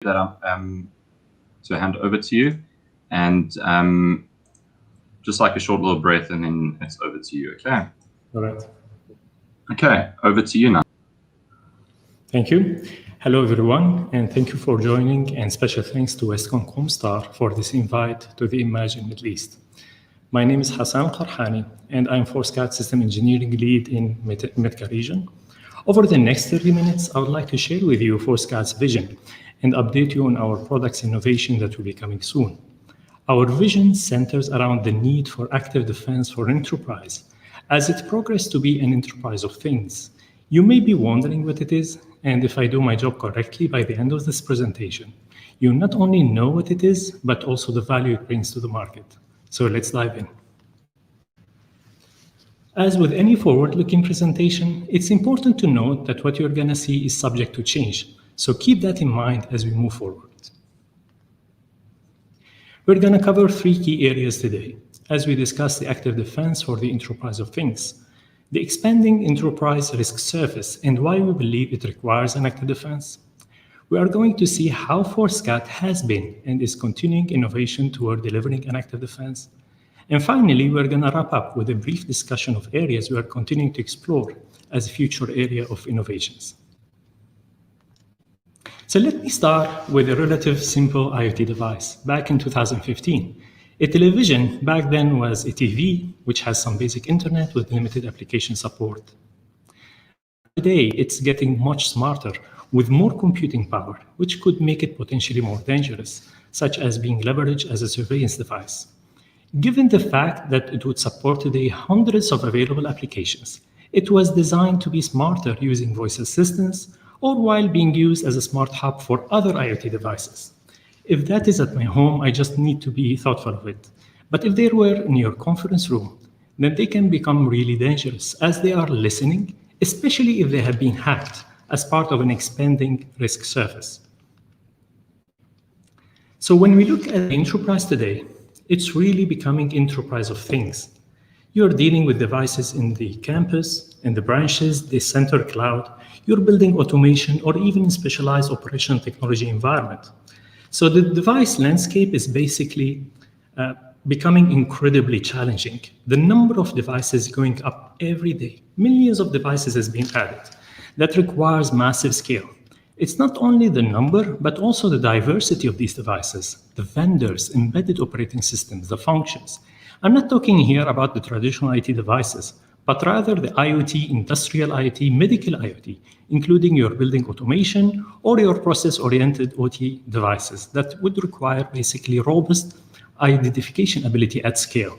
that to hand over to you, and just like a short little breath, and then it's over to you. Okay. All right. Okay, over to you now. Thank you. Hello, everyone, and thank you for joining, and special thanks to Westcon Comstar for this invite to the Imagine Middle East. My name is Hassan Qarhani, and I'm ForSCAD System Engineering Lead in MEDCA region. Over the next 30 minutes, I would like to share with you ForSCAD's vision and update you on our products innovation that will be coming soon. Our vision centers around the need for active defense for enterprise, as it progresses to be an enterprise of things. You may be wondering what it is, and if I do my job correctly by the end of this presentation, you not only know what it is, but also the value it brings to the market. So let's dive in. As with any forward-looking presentation, it's important to note that what you're going to see is subject to change. So keep that in mind as we move forward. We're going to cover 3 key areas today, as we discuss the active defense for the enterprise of things, the expanding enterprise risk surface, and why we believe it requires an active defense. We are going to see how ForSCAD has been and is continuing innovation toward delivering an active defense. And finally, we're going to wrap up with a brief discussion of areas we are continuing to explore as a future area of innovations. So let me start with a relative simple IoT device. Back in 2015, a television back then was a TV, which has some basic internet with limited application support. Today, it's getting much smarter with more computing power, which could make it potentially more dangerous, such as being leveraged as a surveillance device. Given the fact that it would support today hundreds of available applications, it was designed to be smarter using voice assistance or while being used as a smart hub for other IoT devices. If that is at my home, I just need to be thoughtful of it. But if they were in your conference room, then they can become really dangerous as they are listening, especially if they have been hacked as part of an expanding risk surface. So when we look at the enterprise today, it's really becoming enterprise of things. You're dealing with devices in the campus, in the branches, the center cloud. You're building automation or even specialized operational technology environment. So the device landscape is basically becoming incredibly challenging. The number of devices going up every day. Millions of devices has been added. That requires massive scale. It's not only the number, but also the diversity of these devices, the vendors, embedded operating systems, the functions. I'm not talking here about the traditional IT devices, but rather the IoT, industrial IoT, medical IoT, including your building automation or your process-oriented OT devices that would require basically robust identification ability at scale.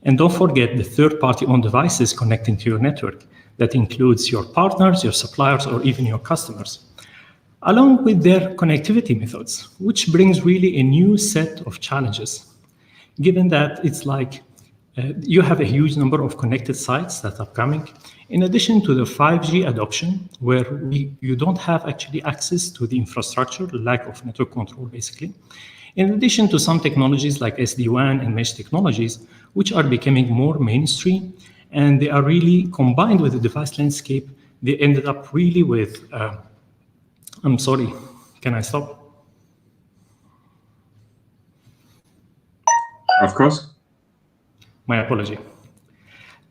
And don't forget the third-party owned devices connecting to your network. That includes your partners, your suppliers, or even your customers, along with their connectivity methods, which brings really a new set of challenges, given that it's like you have a huge number of connected sites that are coming, in addition to the 5G adoption, where you don't have actually access to the infrastructure, lack of network control, basically. In addition to some technologies like SD-WAN and mesh technologies, which are becoming more mainstream, and they are really combined with the device landscape, they ended up really with, I'm sorry, can I stop? Of course. My apology.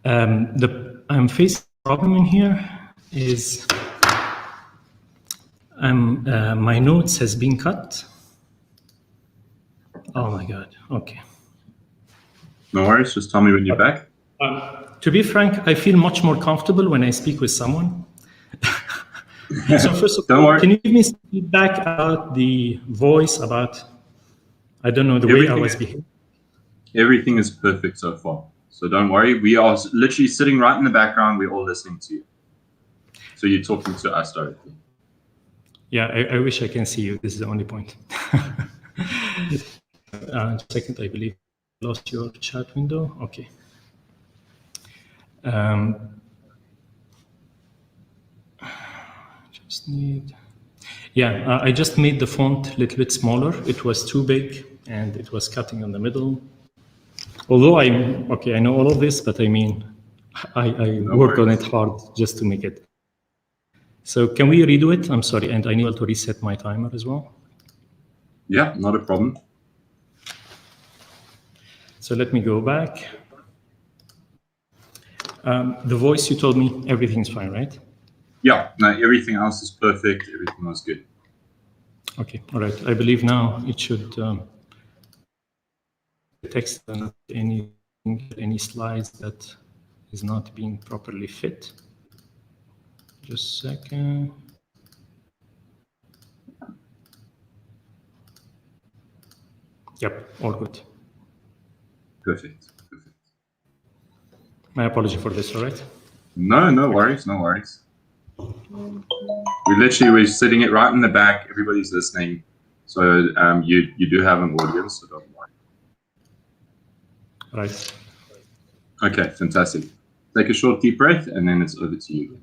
I'm facing a problem in here is my notes has been cut. Oh my God, okay. No worries, just tell me when you're back. To be frank, I feel much more comfortable when I speak with someone. So first of all, can you give me some feedback about the voice, about, I don't know, the way I was behaving? Everything is perfect so far. So don't worry. We are literally sitting right in the background. We're all listening to you. So you're talking to us directly. Yeah, I wish I can see you. This is the only point. Second, I believe I lost your chat window. Okay. Just need. Yeah, I just made the font a little bit smaller. It was too big and it was cutting on the middle. Although I know all of this, but I mean, I worked on it hard just to make it. So can we redo it? I'm sorry, and I need to reset my timer as well. Yeah, not a problem. So let me go back. The voice, you told me everything's fine, right? Yeah, no, everything else is perfect. Everything was good. Okay, all right. I believe now it should text and any slides that is not being properly fit. Just a second. Yep, all good. Perfect. My apology for this, all right? No worries, no worries. We literally were sitting it right in the back. Everybody's listening. So you do have an audience, so don't worry. Right. Okay, fantastic. Take a short deep breath, and then it's over to you.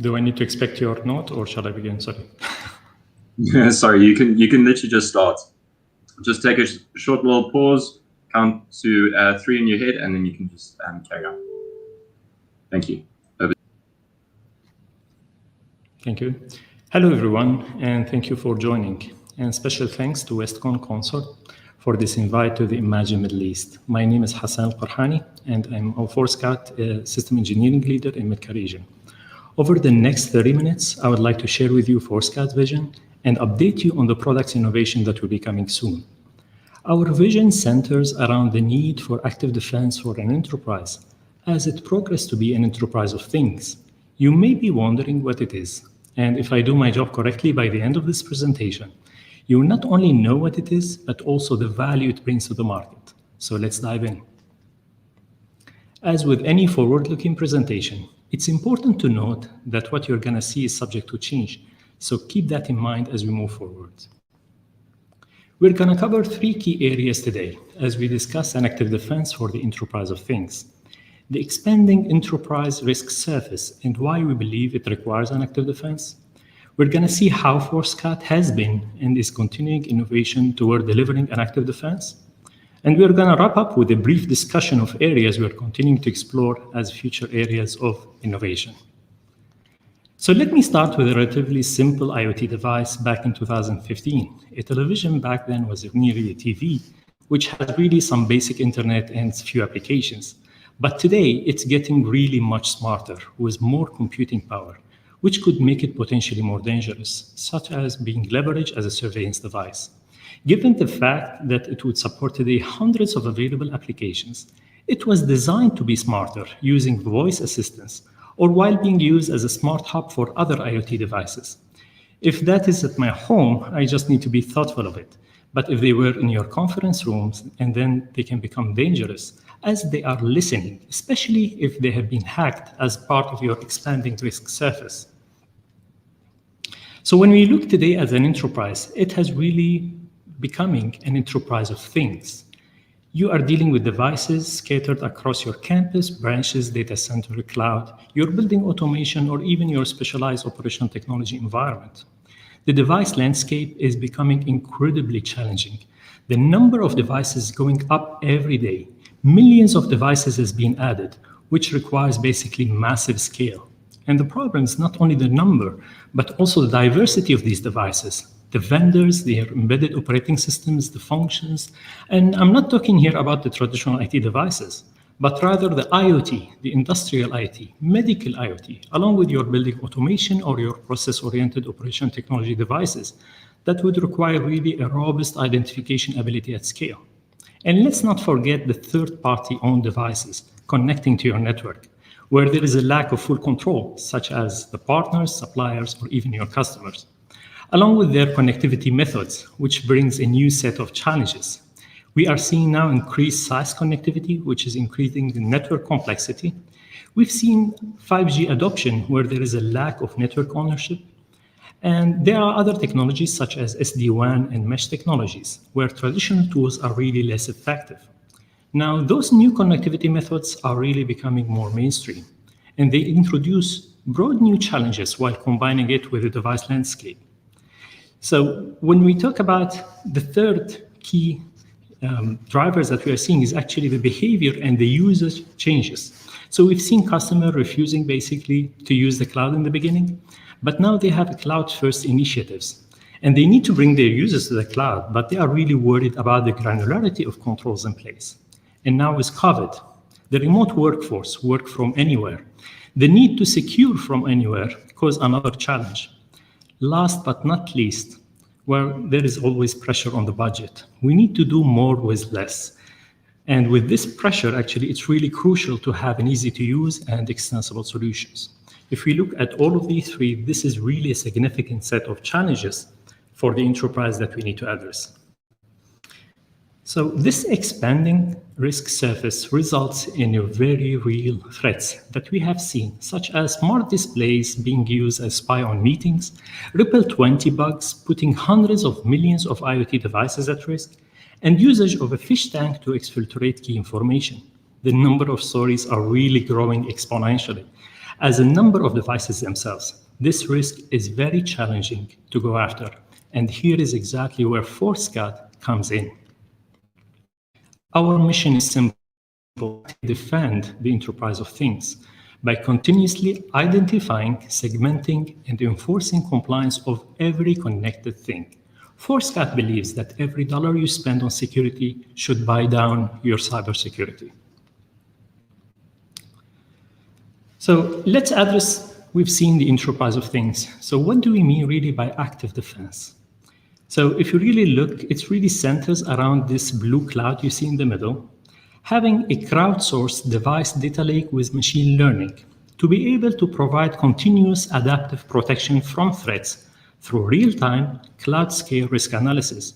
Do I need to expect your note, or shall I begin? Sorry. Sorry, you can literally just start. Just take a short little pause, count to 3 in your head, and then you can just carry on. Thank you. Over. Thank you. Hello, everyone, and thank you for joining. And special thanks to Westcon Consort for this invite to the Imagine Middle East. My name is Hassan Al-Qarhani, and I'm a FORSCAT System Engineering Leader in MEDCA region. Over the next 30 minutes, I would like to share with you FORSCAT vision and update you on the product's innovation that will be coming soon. Our vision centers around the need for active defense for an enterprise as it progresses to be an enterprise of things. You may be wondering what it is, and if I do my job correctly by the end of this presentation, you will not only know what it is, but also the value it brings to the market. So let's dive in. As with any forward-looking presentation, it's important to note that what you're going to see is subject to change, so keep that in mind as we move forward. We're going to cover 3 key areas today as we discuss an active defense for the enterprise of things, the expanding enterprise risk surface and why we believe it requires an active defense. We're going to see how FORSCAT has been and is continuing innovation toward delivering an active defense. And we're going to wrap up with a brief discussion of areas we're continuing to explore as future areas of innovation. So let me start with a relatively simple IoT device back in 2015. A television back then was merely a TV, which had really some basic internet and few applications. But today, it's getting really much smarter with more computing power, which could make it potentially more dangerous, such as being leveraged as a surveillance device. Given the fact that it would support today hundreds of available applications, it was designed to be smarter using voice assistance or while being used as a smart hub for other IoT devices. If that is at my home, I just need to be thoughtful of it. But if they were in your conference rooms, and then they can become dangerous as they are listening, especially if they have been hacked as part of your expanding risk surface. So when we look today as an enterprise, it has really becoming an enterprise of things. You are dealing with devices scattered across your campus, branches, data center, cloud, your building automation, or even your specialized operational technology environment. The device landscape is becoming incredibly challenging. The number of devices going up every day. Millions of devices is being added, which requires basically massive scale. And the problem is not only the number, but also the diversity of these devices. The vendors, their embedded operating systems, the functions. And I'm not talking here about the traditional IT devices, but rather the IoT, the industrial IoT, medical IoT, along with your building automation or your process-oriented operation technology devices that would require really a robust identification ability at scale. And let's not forget the third-party owned devices connecting to your network, where there is a lack of full control, such as the partners, suppliers, or even your customers, along with their connectivity methods, which brings a new set of challenges. We are seeing now increased SaaS connectivity, which is increasing the network complexity. We've seen 5G adoption, where there is a lack of network ownership. And there are other technologies such as SD-WAN and mesh technologies, where traditional tools are really less effective. Now, those new connectivity methods are really becoming more mainstream, and they introduce broad new challenges while combining it with the device landscape. So when we talk about the third key drivers that we are seeing is actually the behavior and the usage changes. So we've seen customers refusing basically to use the cloud in the beginning, but now they have cloud-first initiatives. And they need to bring their users to the cloud, but they are really worried about the granularity of controls in place. And now with COVID, the remote workforce, work from anywhere, the need to secure from anywhere cause another challenge. Last but not least, where there is always pressure on the budget, we need to do more with less. And with this pressure, actually, it's really crucial to have an easy to use and extensible solutions. If we look at all of these three, this is really a significant set of challenges for the enterprise that we need to address. So this expanding risk surface results in very real threats that we have seen, such as smart displays being used as spy on meetings, Ripple 20 bugs putting hundreds of millions of IoT devices at risk, and usage of a fish tank to exfiltrate key information. The number of stories are really growing exponentially as a number of devices themselves. This risk is very challenging to go after, and here is exactly where ForceGuard comes in. Our mission is simple: defend the enterprise of things by continuously identifying, segmenting, and enforcing compliance of every connected thing. ForceGuard believes that every dollar you spend on security should buy down your cybersecurity. So let's address, we've seen the enterprise of things. So what do we mean really by active defense? So if you really look, it really centers around this blue cloud you see in the middle, having a crowdsourced device data lake with machine learning to be able to provide continuous adaptive protection from threats through real-time cloud-scale risk analysis.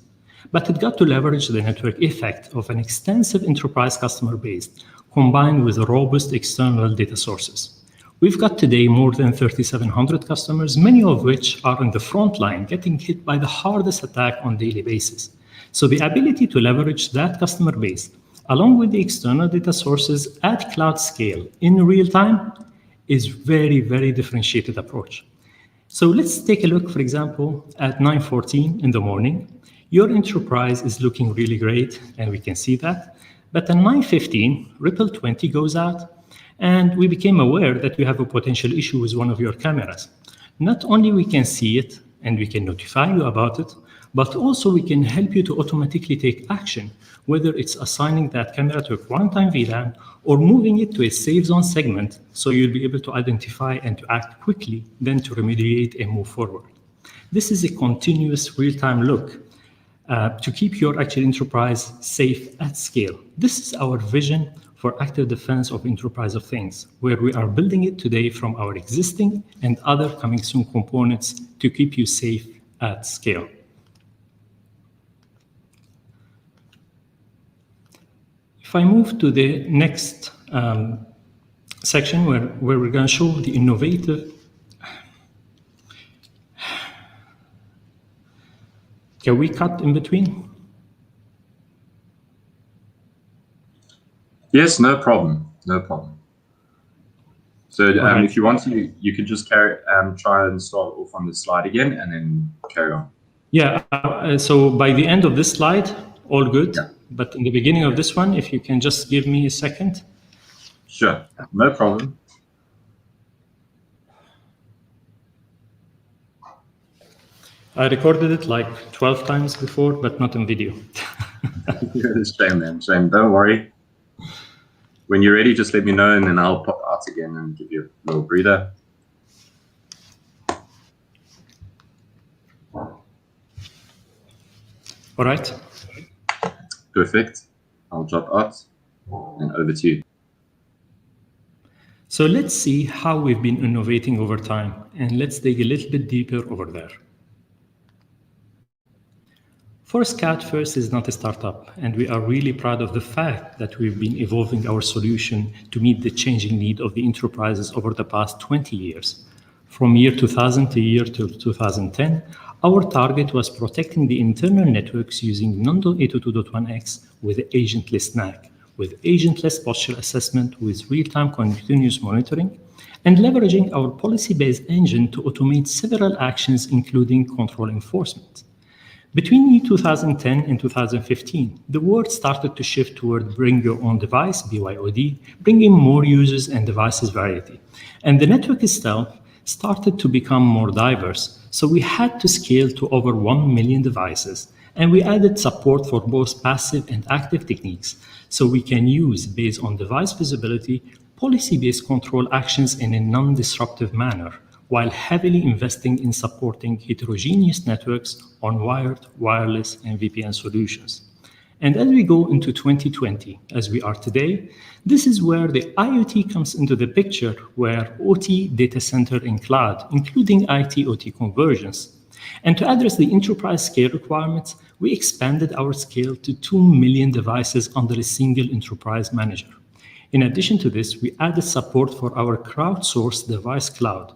But it got to leverage the network effect of an extensive enterprise customer base combined with robust external data sources. We've got today more than 3,700 customers, many of which are in the front line getting hit by the hardest attack on a daily basis. So the ability to leverage that customer base along with the external data sources at cloud scale in real time is very, very differentiated approach. So let's take a look, for example, at 9:14 in the morning. Your enterprise is looking really great, and we can see that. But at 9:15, Ripple 20 goes out, and we became aware that we have a potential issue with one of your cameras. Not only we can see it, and we can notify you about it, but also we can help you to automatically take action, whether it's assigning that camera to a quarantine VLAN or moving it to a safe zone segment, so you'll be able to identify and to act quickly, then to remediate and move forward. This is a continuous real-time look to keep your actual enterprise safe at scale. This is our vision for active defense of enterprise of things, where we are building it today from our existing and other coming soon components to keep you safe at scale. If I move to the next section where we're going to show the innovative. Can we cut in between? Yes, no problem. No problem. So if you want to, you could just try and start off on the slide again and then carry on. Yeah, so by the end of this slide, all good. Yeah. But in the beginning of this one, if you can just give me a second. Sure, no problem. I recorded it like 12 times before, but not in video. Shame, man, shame. Don't worry. When you're ready, just let me know, and then I'll pop out again and give you a little breather. All right. Perfect. I'll drop out and over to you. So let's see how we've been innovating over time, and let's dig a little bit deeper over there. ForceGuard First is not a startup, and we are really proud of the fact that we've been evolving our solution to meet the changing need of the enterprises over the past 20 years. From year 2000 to year 2010, our target was protecting the internal networks using Nando 802.1x with agentless NAC, with agentless posture assessment with real-time continuous monitoring, and leveraging our policy-based engine to automate several actions, including control enforcement. Between 2010 and 2015, the world started to shift toward bring your own device, BYOD, bringing more users and devices variety. And the network itself started to become more diverse, so we had to scale to over 1 million devices, and we added support for both passive and active techniques, so we can use, based on device visibility, policy-based control actions in a non-disruptive manner, while heavily investing in supporting heterogeneous networks on wired, wireless, and VPN solutions. And as we go into 2020, as we are today, this is where the IoT comes into the picture, where OT, data center, and cloud, including IT-OT conversions. And to address the enterprise scale requirements, we expanded our scale to 2 million devices under a single enterprise manager. In addition to this, we added support for our crowdsourced device cloud,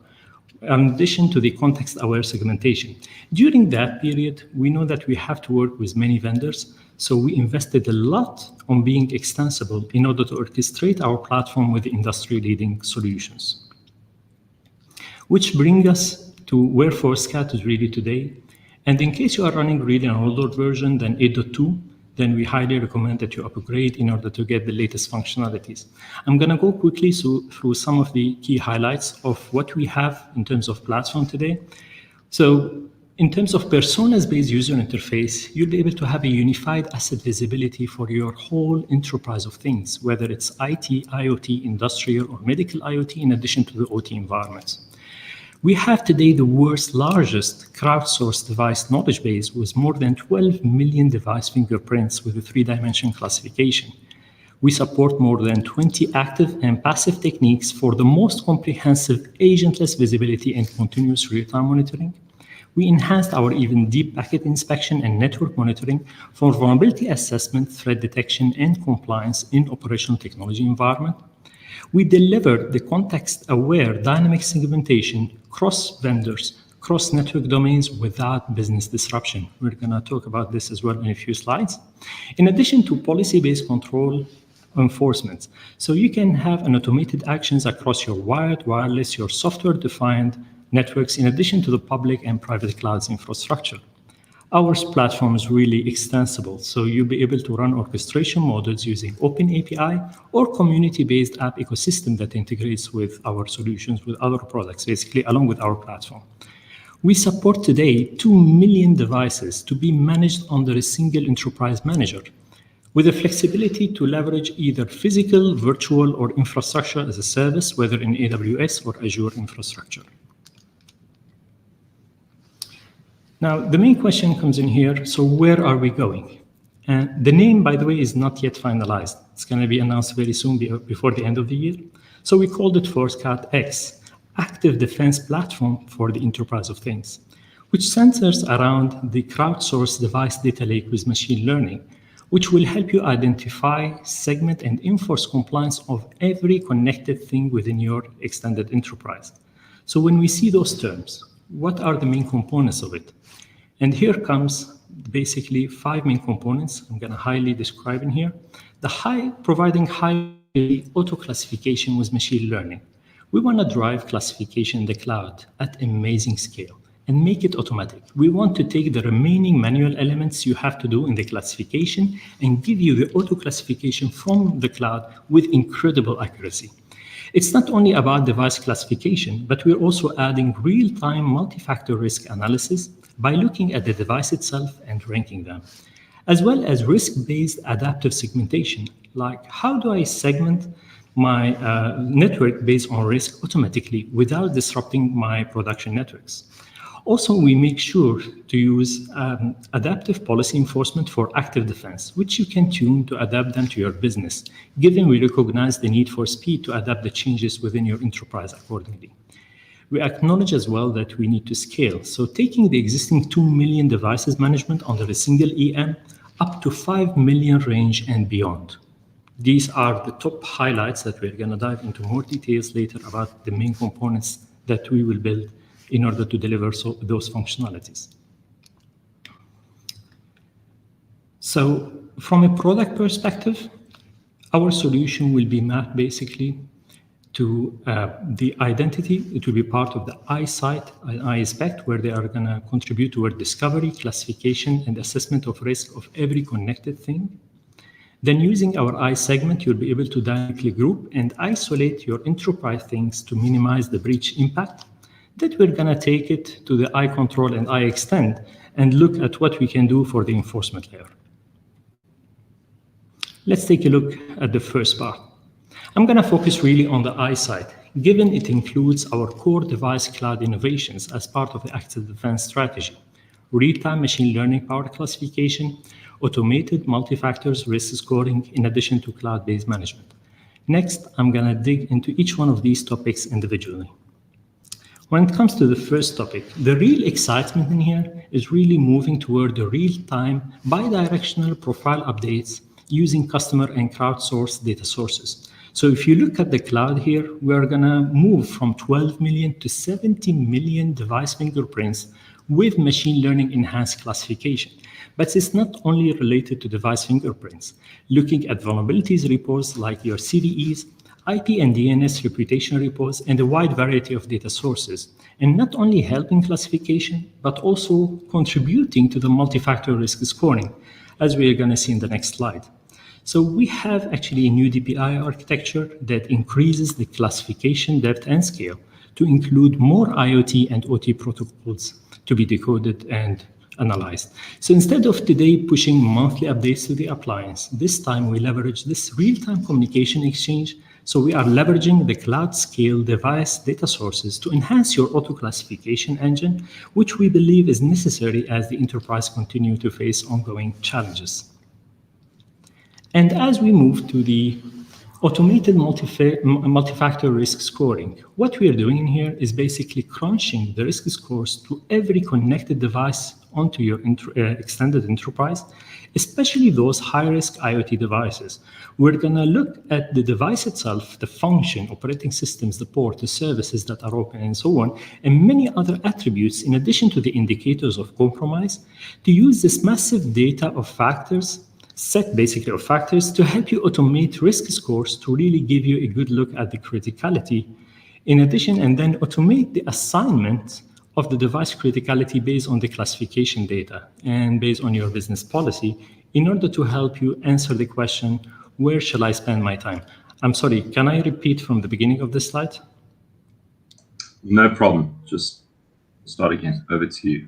in addition to the context-aware segmentation. During that period, we know that we have to work with many vendors, so we invested a lot on being extensible in order to orchestrate our platform with industry-leading solutions. Which brings us to where ForceCat is really today. And in case you are running really an older version than 8.2, then we highly recommend that you upgrade in order to get the latest functionalities. I'm going to go quickly through some of the key highlights of what we have in terms of platform today. So in terms of personas-based user interface, you'll be able to have a unified asset visibility for your whole enterprise of things, whether it's IT, IoT, industrial, or medical IoT, in addition to the OT environments. We have today the world's largest crowdsourced device knowledge base with more than 12 million device fingerprints with a 3-dimension classification. We support more than 20 active and passive techniques for the most comprehensive agentless visibility and continuous real-time monitoring. We enhanced our even deep packet inspection and network monitoring for vulnerability assessment, threat detection, and compliance in operational technology environment. We delivered the context-aware dynamic segmentation cross vendors, cross network domains without business disruption. We're going to talk about this as well in a few slides. In addition to policy-based control enforcement, so you can have an automated actions across your wired, wireless, your software-defined networks, in addition to the public and private clouds infrastructure. Our platform is really extensible, so you'll be able to run orchestration models using Open API or community-based app ecosystem that integrates with our solutions, with other products, basically, along with our platform. We support today 2 million devices to be managed under a single enterprise manager, with the flexibility to leverage either physical, virtual, or infrastructure as a service, whether in AWS or Azure infrastructure. Now, the main question comes in here, so where are we going? And the name, by the way, is not yet finalized. It's going to be announced very soon, before the end of the year. So we called it ForceCat X, Active Defense Platform for the Enterprise of Things, which centers around the crowdsourced device data lake with machine learning, which will help you identify, segment, and enforce compliance of every connected thing within your extended enterprise. So when we see those terms, what are the main components of it? And here comes basically 5 main components I'm going to highly describe in here. Providing high auto classification with machine learning. We want to drive classification in the cloud at amazing scale and make it automatic. We want to take the remaining manual elements you have to do in the classification and give you the auto classification from the cloud with incredible accuracy. It's not only about device classification, but we're also adding real-time multi-factor risk analysis by looking at the device itself and ranking them, as well as risk-based adaptive segmentation, like how do I segment my network based on risk automatically without disrupting my production networks. Also, we make sure to use adaptive policy enforcement for active defense, which you can tune to adapt them to your business, given we recognize the need for speed to adapt the changes within your enterprise accordingly. We acknowledge as well that we need to scale. So taking the existing 2 million devices management under a single EM up to 5 million range and beyond. These are the top highlights that we're going to dive into more details later about the main components that we will build in order to deliver those functionalities. So from a product perspective, our solution will be mapped basically to the identity. It will be part of the iSight and iSpect, where they are going to contribute toward discovery, classification, and assessment of risk of every connected thing. Then using our I segment, you'll be able to dynamically group and isolate your enterprise things to minimize the breach impact. That we're going to take it to the I control and I extend and look at what we can do for the enforcement layer. Let's take a look at the first part. I'm going to focus really on the I side, given it includes our core device cloud innovations as part of the Active Defense strategy, real-time machine learning power classification, automated multi-factors risk scoring, in addition to cloud-based management. Next, I'm going to dig into each one of these topics individually. When it comes to the first topic, the real excitement in here is really moving toward the real-time bi-directional profile updates using customer and crowdsourced data sources. So if you look at the cloud here, we're going to move from 12 million to 70 million device fingerprints with machine learning enhanced classification. But it's not only related to device fingerprints. Looking at vulnerabilities reports like your CVEs, IP and DNS reputation reports, and a wide variety of data sources, and not only helping classification, but also contributing to the multi-factor risk scoring, as we are going to see in the next slide. So we have actually a new DPI architecture that increases the classification depth and scale to include more IoT and OT protocols to be decoded and analyzed. So instead of today pushing monthly updates to the appliance, this time we leverage this real-time communication exchange. So we are leveraging the cloud scale device data sources to enhance your auto classification engine, which we believe is necessary as the enterprise continue to face ongoing challenges. And as we move to the automated multi-factor risk scoring, what we are doing in here is basically crunching the risk scores to every connected device onto your extended enterprise, especially those high-risk IoT devices. We're going to look at the device itself, the function, operating systems, the port, the services that are open, and so on, and many other attributes in addition to the indicators of compromise, to use this massive data of factors, set basically of factors, to help you automate risk scores to really give you a good look at the criticality. In addition, and then automate the assignment of the device criticality based on the classification data and based on your business policy in order to help you answer the question, where shall I spend my time? I'm sorry, can I repeat from the beginning of the slide? No problem. Just start again. Over to you.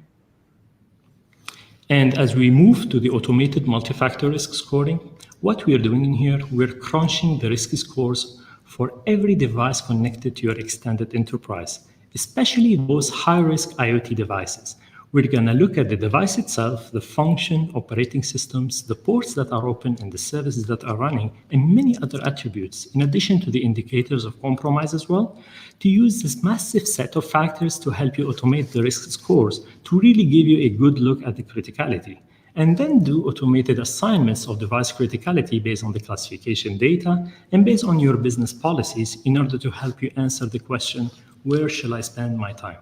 And as we move to the automated multi-factor risk scoring, what we are doing in here, we're crunching the risk scores for every device connected to your extended enterprise, especially those high-risk IoT devices. We're going to look at the device itself, the function, operating systems, the ports that are open, and the services that are running, and many other attributes, in addition to the indicators of compromise as well, to use this massive set of factors to help you automate the risk scores to really give you a good look at the criticality. And then do automated assignments of device criticality based on the classification data and based on your business policies in order to help you answer the question, where shall I spend my time?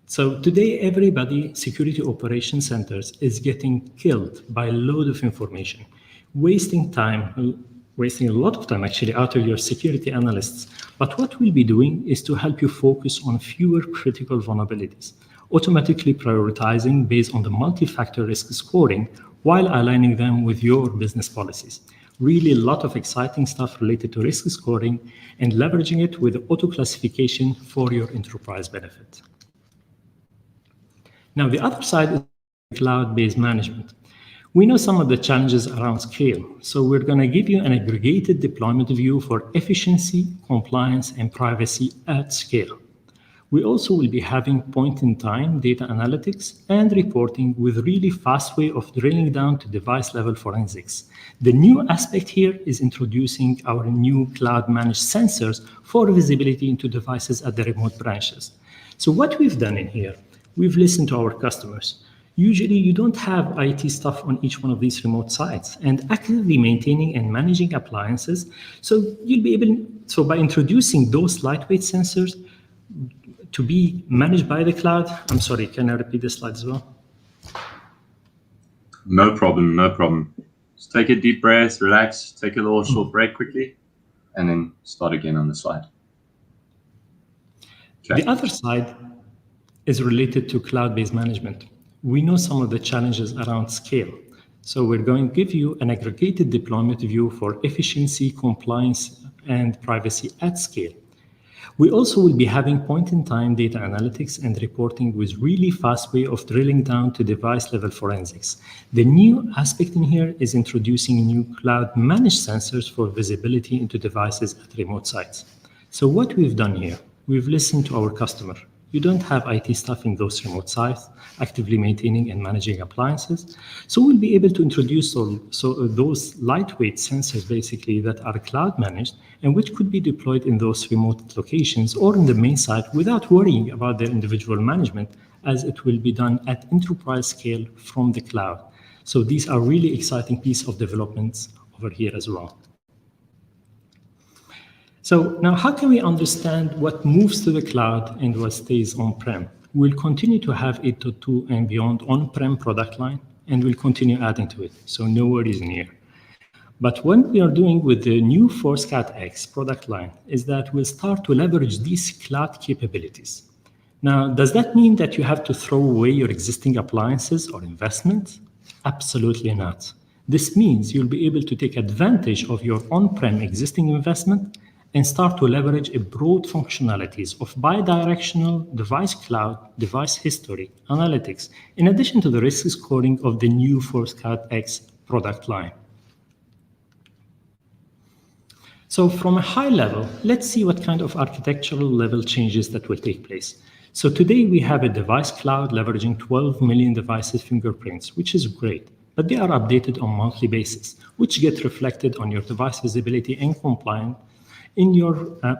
So today, everybody, security operation centers is getting killed by a load of information, wasting a lot of time actually out of your security analysts. But what we'll be doing is to help you focus on fewer critical vulnerabilities, automatically prioritizing based on the multi-factor risk scoring while aligning them with your business policies. Really a lot of exciting stuff related to risk scoring and leveraging it with auto classification for your enterprise benefit. Now, the other side is cloud-based management. We know some of the challenges around scale, so we're going to give you an aggregated deployment view for efficiency, compliance, and privacy at scale. We also will be having point-in-time data analytics and reporting with really fast way of drilling down to device-level forensics. The new aspect here is introducing our new cloud-managed sensors for visibility into devices at the remote branches. So what we've done in here, we've listened to our customers. Usually you don't have IT stuff on each one of these remote sites and actively maintaining and managing appliances. So you'll be able, so by introducing those lightweight sensors to be managed by the cloud, I'm sorry, can I repeat the slide as well? No problem, no problem. Just take a deep breath, relax, take a little short break quickly, and then start again on the slide. Okay. The other side is related to cloud-based management. We know some of the challenges around scale. So we're going to give you an aggregated deployment view for efficiency, compliance, and privacy at scale. We also will be having point-in-time data analytics and reporting with really fast way of drilling down to device-level forensics. The new aspect in here is introducing new cloud-managed sensors for visibility into devices at remote sites. So what we've done here, we've listened to our customer. You don't have IT staff in those remote sites actively maintaining and managing appliances. So we'll be able to introduce those lightweight sensors basically that are cloud managed and which could be deployed in those remote locations or in the main site without worrying about their individual management, as it will be done at enterprise scale from the cloud. So these are really exciting piece of developments over here as well. So now how can we understand what moves to the cloud and what stays on-prem? We'll continue to have 8.2 and beyond on-prem product line, and we'll continue adding to it. So no worries in here. But what we are doing with the new ForceCAT X product line is that we'll start to leverage these cloud capabilities. Now, does that mean that you have to throw away your existing appliances or investment? Absolutely not. This means you'll be able to take advantage of your on-prem existing investment and start to leverage a broad functionalities of bidirectional device cloud, device history, analytics, in addition to the risk scoring of the new ForceCAT X product line. So from a high level, let's see what kind of architectural level changes that will take place. So today we have a device cloud leveraging 12 million devices fingerprints, which is great, but they are updated on a monthly basis, which get reflected on your device visibility and compliance in your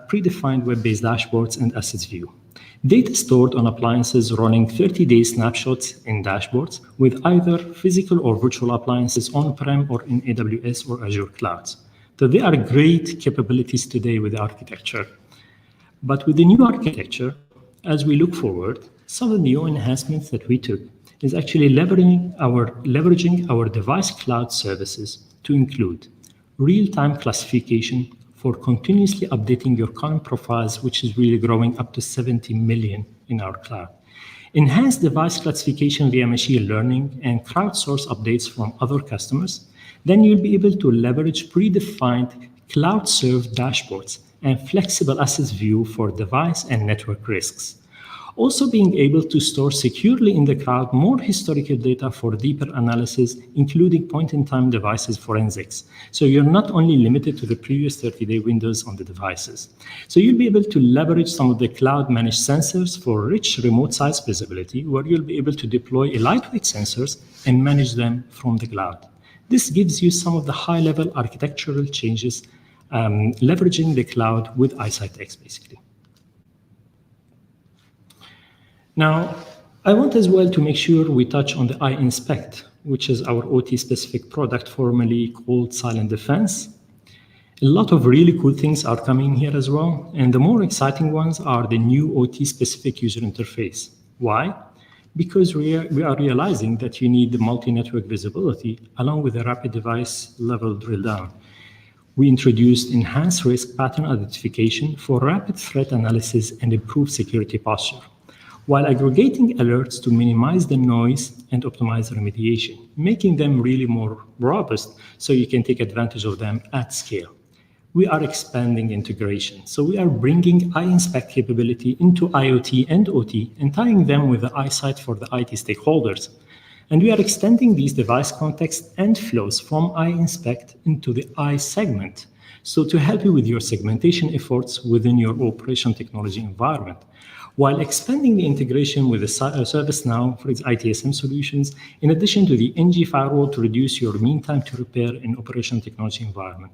predefined web-based dashboards and assets view. Data stored on appliances running 30-day snapshots in dashboards with either physical or virtual appliances on-prem or in AWS or Azure clouds. So they are great capabilities today with the architecture. But with the new architecture, as we look forward, some of the new enhancements that we took is actually leveraging our device cloud services to include real-time classification for continuously updating your current profiles, which is really growing up to 70 million in our cloud. Enhanced device classification via machine learning and crowdsource updates from other customers. Then you'll be able to leverage predefined cloud-served dashboards and flexible assets view for device and network risks. Also being able to store securely in the cloud more historical data for deeper analysis, including point-in-time devices forensics. So you're not only limited to the previous 30-day windows on the devices. So you'll be able to leverage some of the cloud-managed sensors for rich remote site visibility, where you'll be able to deploy a lightweight sensors and manage them from the cloud. This gives you some of the high-level architectural changes, leveraging the cloud with iSight X, basically. Now, I want as well to make sure we touch on the iInspect, which is our OT-specific product formerly called Silent Defense. A lot of really cool things are coming here as well, and the more exciting ones are the new OT-specific user interface. Why? Because we are realizing that you need the multi-network visibility along with a rapid device level drill down. We introduced enhanced risk pattern identification for rapid threat analysis and improved security posture, while aggregating alerts to minimize the noise and optimize remediation, making them really more robust so you can take advantage of them at scale. We are expanding integration. So we are bringing iInspect capability into IoT and OT and tying them with the iSight for the IT stakeholders. And we are extending these device contexts and flows from iInspect into the iSegment. So to help you with your segmentation efforts within your operation technology environment, while expanding the integration with the ServiceNow for its ITSM solutions, in addition to the NG firewall to reduce your mean time to repair in operation technology environment.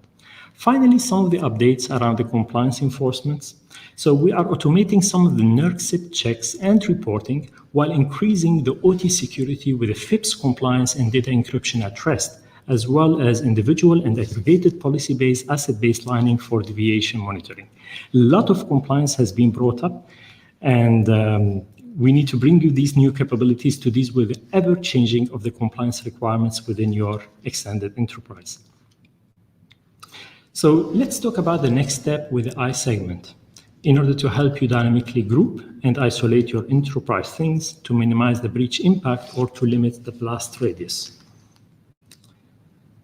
Finally, some of the updates around the compliance enforcements. So we are automating some of the NERC checks and reporting while increasing the OT security with the FIPS compliance and data encryption at rest, as well as individual and aggregated policy-based asset baselining for deviation monitoring. A lot of compliance has been brought up, and we need to bring you these new capabilities to deal with the ever-changing of the compliance requirements within your extended enterprise. So let's talk about the next step with the I segment in order to help you dynamically group and isolate your enterprise things to minimize the breach impact or to limit the blast radius.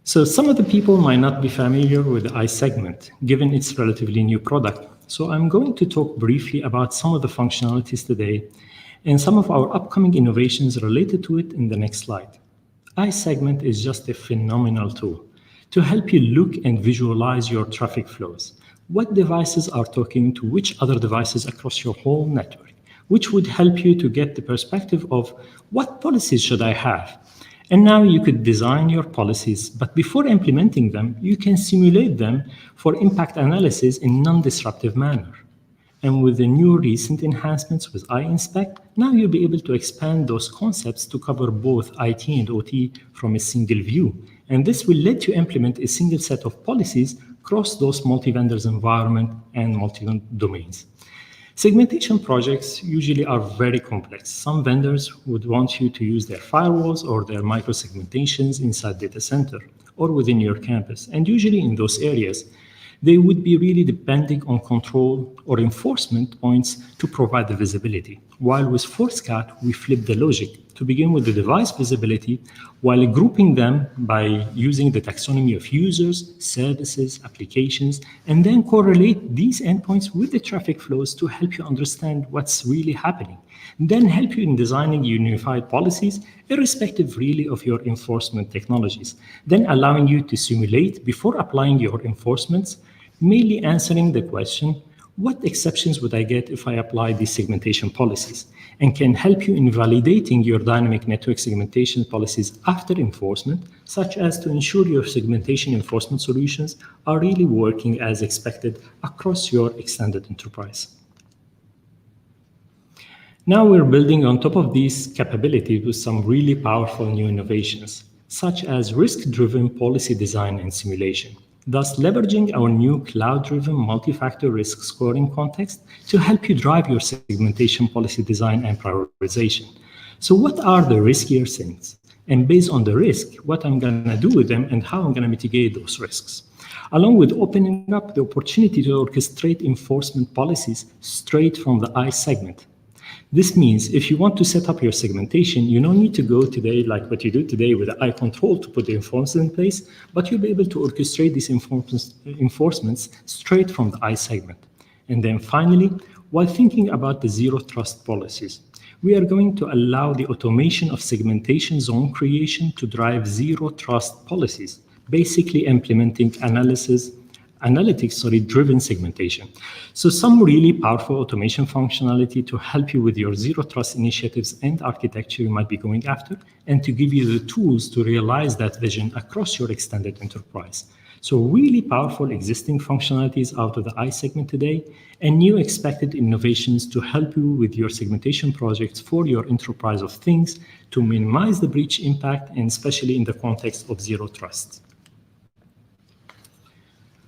So some of the people might not be familiar with the I segment, given its relatively new product. So I'm going to talk briefly about some of the functionalities today and some of our upcoming innovations related to it in the next slide. I segment is just a phenomenal tool to help you look and visualize your traffic flows. What devices are talking to which other devices across your whole network, which would help you to get the perspective of what policies should I have. And now you could design your policies, but before implementing them, you can simulate them for impact analysis in non-disruptive manner. And with the new recent enhancements with iInspect, now you'll be able to expand those concepts to cover both IT and OT from a single view. And this will let you implement a single set of policies across those multi-vendors environment and multi-domains. Segmentation projects usually are very complex. Some vendors would want you to use their firewalls or their micro-segmentations inside data center or within your campus. And usually in those areas, they would be really depending on control or enforcement points to provide the visibility. While with ForceCat, we flip the logic to begin with the device visibility while grouping them by using the taxonomy of users, services, applications, and then correlate these endpoints with the traffic flows to help you understand what's really happening. Then help you in designing unified policies, irrespective really of your enforcement technologies. Then allowing you to simulate before applying your enforcements, mainly answering the question, what exceptions would I get if I apply these segmentation policies? And can help you in validating your dynamic network segmentation policies after enforcement, such as to ensure your segmentation enforcement solutions are really working as expected across your extended enterprise. Now we're building on top of these capabilities with some really powerful new innovations, such as risk-driven policy design and simulation, thus leveraging our new cloud-driven multi-factor risk scoring context to help you drive your segmentation policy design and prioritization. So what are the riskier things? And based on the risk, what I'm going to do with them and how I'm going to mitigate those risks, along with opening up the opportunity to orchestrate enforcement policies straight from the I segment. This means if you want to set up your segmentation, you don't need to go today like what you do today with the I control to put the enforcement in place, but you'll be able to orchestrate these enforcements straight from the I segment. And then finally, while thinking about the zero trust policies, we are going to allow the automation of segmentation zone creation to drive zero trust policies, basically implementing analytics-driven segmentation. So some really powerful automation functionality to help you with your zero trust initiatives and architecture you might be going after, and to give you the tools to realize that vision across your extended enterprise. So really powerful existing functionalities out of the I segment today, and new expected innovations to help you with your segmentation projects for your enterprise of things to minimize the breach impact, and especially in the context of zero trust.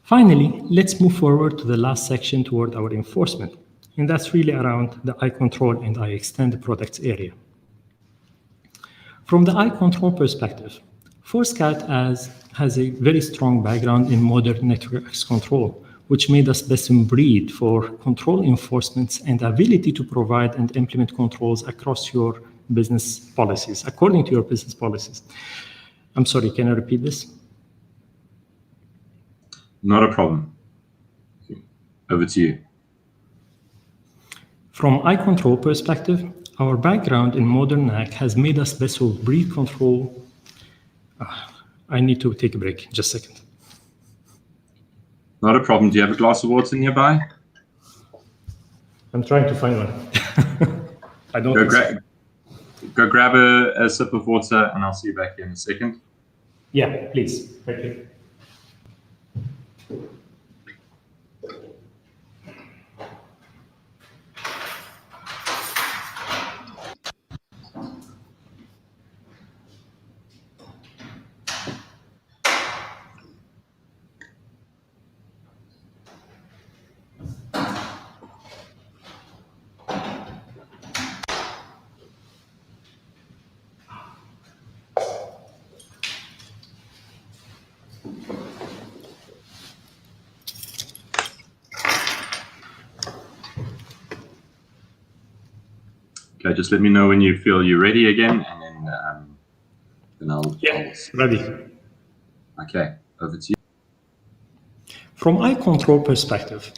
Finally, let's move forward to the last section toward our enforcement, and that's really around the I control and I extend products area. From the I control perspective, ForceCat has a very strong background in modern network access control, which made us best in breed for control enforcements and ability to provide and implement controls across your business policies, according to your business policies. I'm sorry, can I repeat this? Not a problem. Over to you. From I control perspective, our background in modern NAC has made us best of breed control. I need to take a break, just a second. Not a problem. Do you have a glass of water nearby? I'm trying to find one. I don't go grab a sip of water and I'll see you back here in a second. Yeah, please. Thank you. Okay, just let me know when you feel you're ready again, and then I'll. Ready. Okay, over to you. From eye control perspective,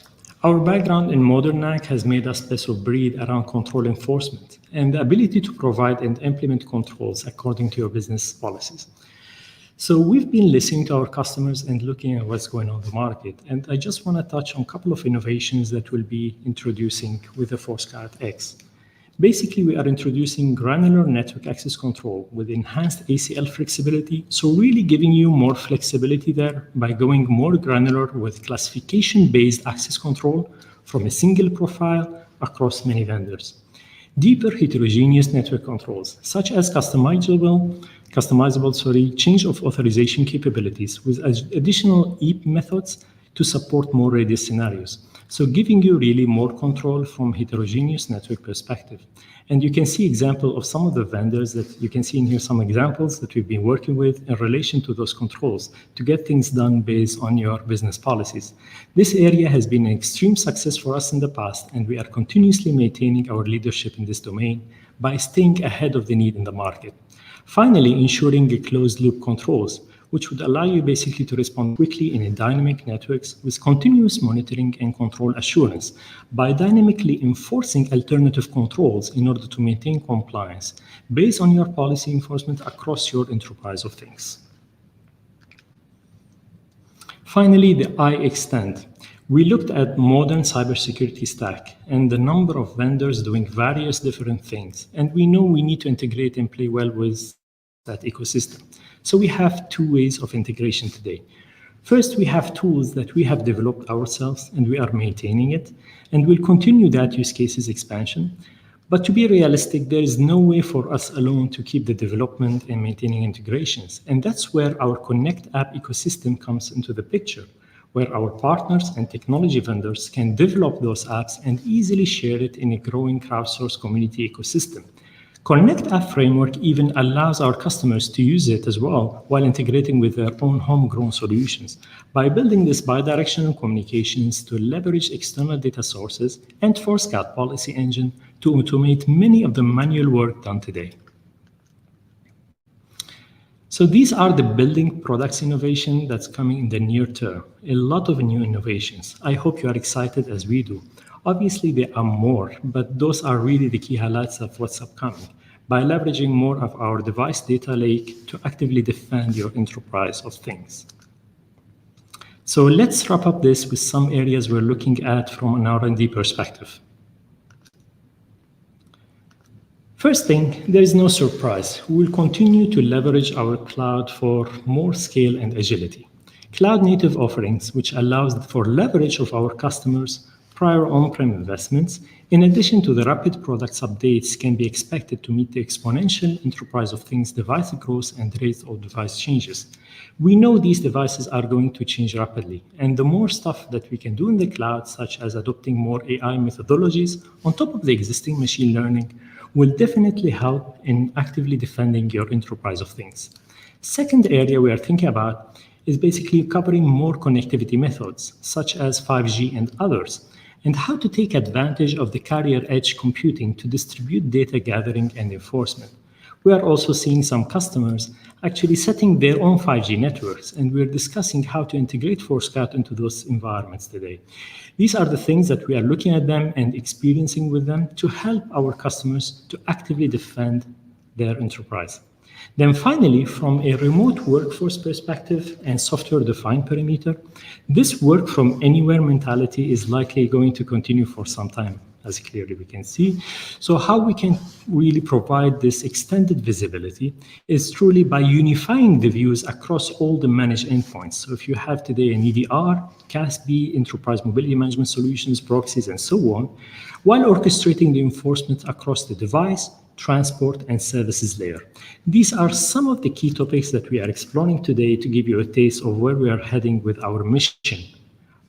our background in modern NAC has made us best of breed around control enforcement and the ability to provide and implement controls according to your business policies. So we've been listening to our customers and looking at what's going on in the market. And I just want to touch on a couple of innovations that we'll be introducing with the ForceGuard X. Basically, we are introducing granular network access control with enhanced ACL flexibility, so really giving you more flexibility there by going more granular with classification-based access control from a single profile across many vendors. Deeper heterogeneous network controls, such as customizable change of authorization capabilities with additional EAP methods to support more radius scenarios. So giving you really more control from heterogeneous network perspective. And you can see example of some of the vendors that you can see in here, some examples that we've been working with in relation to those controls to get things done based on your business policies. This area has been an extreme success for us in the past, and we are continuously maintaining our leadership in this domain by staying ahead of the need in the market. Finally, ensuring a closed loop controls, which would allow you basically to respond quickly in a dynamic networks with continuous monitoring and control assurance by dynamically enforcing alternative controls in order to maintain compliance based on your policy enforcement across your enterprise of things. Finally, the iExtend. We looked at modern cybersecurity stack and the number of vendors doing various different things. And we know we need to integrate and play well with that ecosystem. So we have two ways of integration today. First, we have tools that we have developed ourselves and we are maintaining it, and we'll continue that use cases expansion. But to be realistic, there is no way for us alone to keep the development and maintaining integrations. And that's where our Connect app ecosystem comes into the picture, where our partners and technology vendors can develop those apps and easily share it in a growing crowdsourced community ecosystem. Connect App Framework even allows our customers to use it as well while integrating with their own homegrown solutions by building this bidirectional communications to leverage external data sources and ForceGuard policy engine to automate many of the manual work done today. So these are the building products innovation that's coming in the near term. A lot of new innovations. I hope you are excited as we do. Obviously, there are more, but those are really the key highlights of what's upcoming by leveraging more of our device data lake to actively defend your enterprise of things. So let's wrap up this with some areas we're looking at from an R&D perspective. First thing, there is no surprise. We will continue to leverage our cloud for more scale and agility. Cloud native offerings, which allows for leverage of our customers' prior on-prem investments, in addition to the rapid products updates, can be expected to meet the exponential enterprise of things device growth and rate of device changes. We know these devices are going to change rapidly, and the more stuff that we can do in the cloud, such as adopting more AI methodologies on top of the existing machine learning, will definitely help in actively defending your enterprise of things. Second area we are thinking about is basically covering more connectivity methods, such as 5G and others, and how to take advantage of the carrier edge computing to distribute data gathering and enforcement. We are also seeing some customers actually setting their own 5G networks, and we're discussing how to integrate ForceGuard into those environments today. These are the things that we are looking at them and experiencing with them to help our customers to actively defend their enterprise. Then finally, from a remote workforce perspective and software-defined perimeter, this work from anywhere mentality is likely going to continue for some time, as clearly we can see. So how we can really provide this extended visibility is truly by unifying the views across all the managed endpoints. So if you have today an EDR, CASB, enterprise mobility management solutions, proxies, and so on, while orchestrating the enforcement across the device, transport, and services layer. These are some of the key topics that we are exploring today to give you a taste of where we are heading with our mission.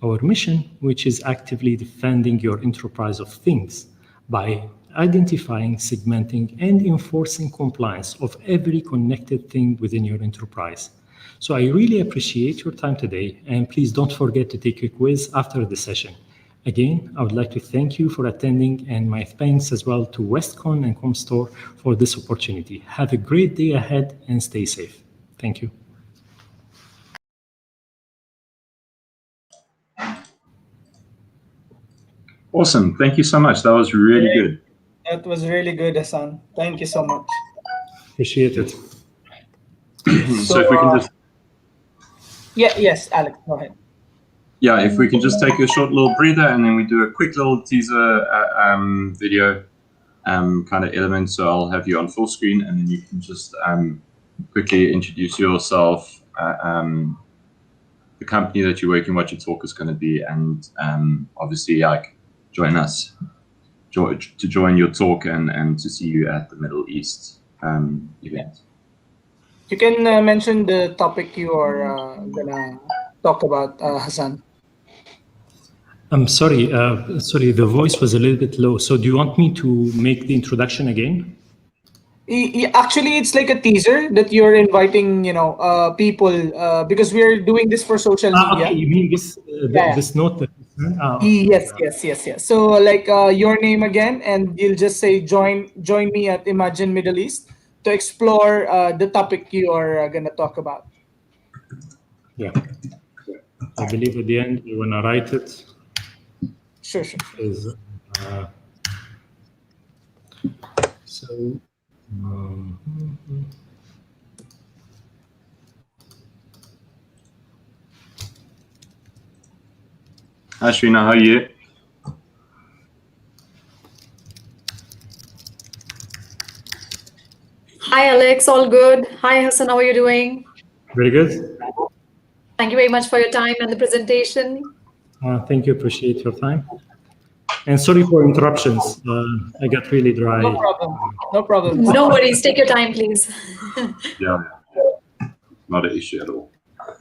Our mission, which is actively defending your enterprise of things by identifying, segmenting, and enforcing compliance of every connected thing within your enterprise. So I really appreciate your time today, and please don't forget to take a quiz after the session. Again, I would like to thank you for attending, and my thanks as well to Westcon and Comstore for this opportunity. Have a great day ahead and stay safe. Thank you. Awesome. Thank you so much. That was really good. That was really good, Hassan. Thank you so much. Appreciate it. So if we can just... Yes, Alex, go ahead. Yeah, if we can just take a short little breather and then we do a quick little teaser video kind of element. So I'll have you on full screen and then you can just quickly introduce yourself, the company that you're working, what your talk is going to be, and obviously like join us to join your talk and to see you at the Middle East event. You can mention the topic you are gonna talk about, Hassan. I'm sorry, the voice was a little bit low. So do you want me to make the introduction again? Actually, it's like a teaser that you're inviting, people, because we're doing this for social media. Okay, you mean this this note? Yes. So like your name again, and you'll just say join me at Imagine Middle East to explore the topic you are gonna talk about. Yeah, I believe at the end you wanna write it. Sure. Is so. Ashrina, how are you? Hi, Alex. All good. Hi, Hassan. How are you doing? Very good. Thank you very much for your time and the presentation. Thank you. Appreciate your time. And sorry for interruptions. I got really dry. No problem. No worries. Take your time, please. Yeah, not an issue at all.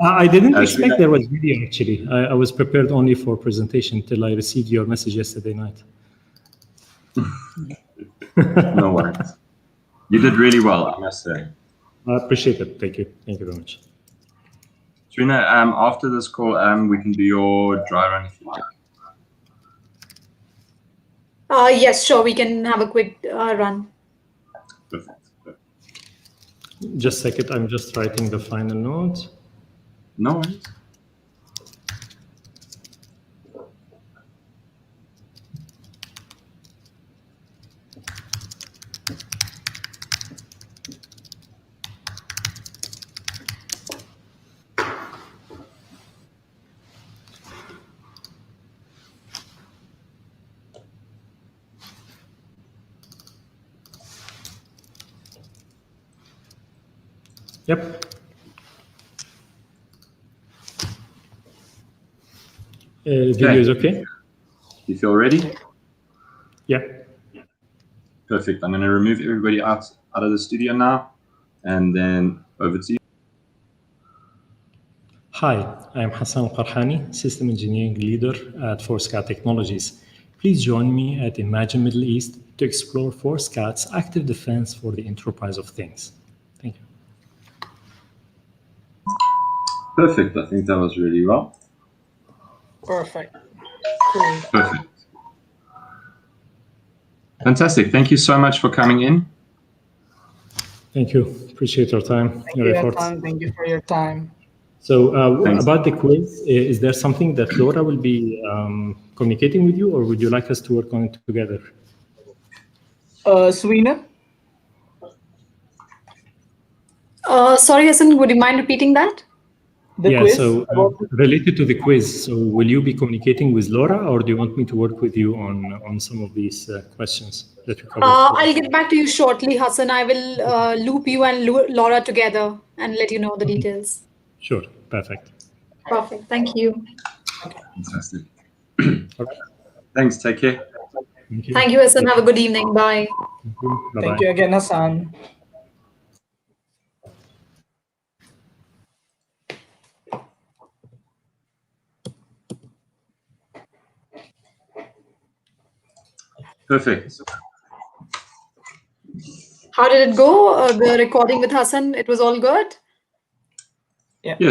I didn't expect there was video, actually. I was prepared only for presentation till I received your message yesterday night. No worries. You did really well, I must say. I appreciate it. Thank you. Thank you very much. Trina, after this call, we can do your dry run if you like. Yes, sure. We can have a quick run. Perfect. Just a second. I'm just writing the final note. No worries. Yep. Video is okay? You feel ready? Yeah. Perfect. I'm going to remove everybody out of the studio now, and then over to you. Hi, I'm Hassan Qarhani, System Engineering Leader at ForceCAT Technologies. Please join me at Imagine Middle East to explore ForceCAT's active defense for the enterprise of things. Thank you. Perfect. I think that was really well. Perfect. Cool. Perfect. Fantastic. Thank you so much for coming in. Thank you. Appreciate your time, your efforts. Thank you for your time. So about the quiz, is there something that Laura will be communicating with you, or would you like us to work on it together? Suina? Sorry, Hassan, would you mind repeating that? The quiz? So related to the quiz, so will you be communicating with Laura, or do you want me to work with you on some of these questions that we covered? I'll get back to you shortly, Hassan. I will loop you and Laura together and let you know the details. Sure. Perfect. Perfect. Thank you. Fantastic. All right. Thanks. Take care. Thank you. Thank you, Hassan. Have a good evening. Bye. Thank you. Bye-bye. Thank you again, Hassan. Perfect. How did it go? The recording with Hassan, it was all good? Yeah. Yes.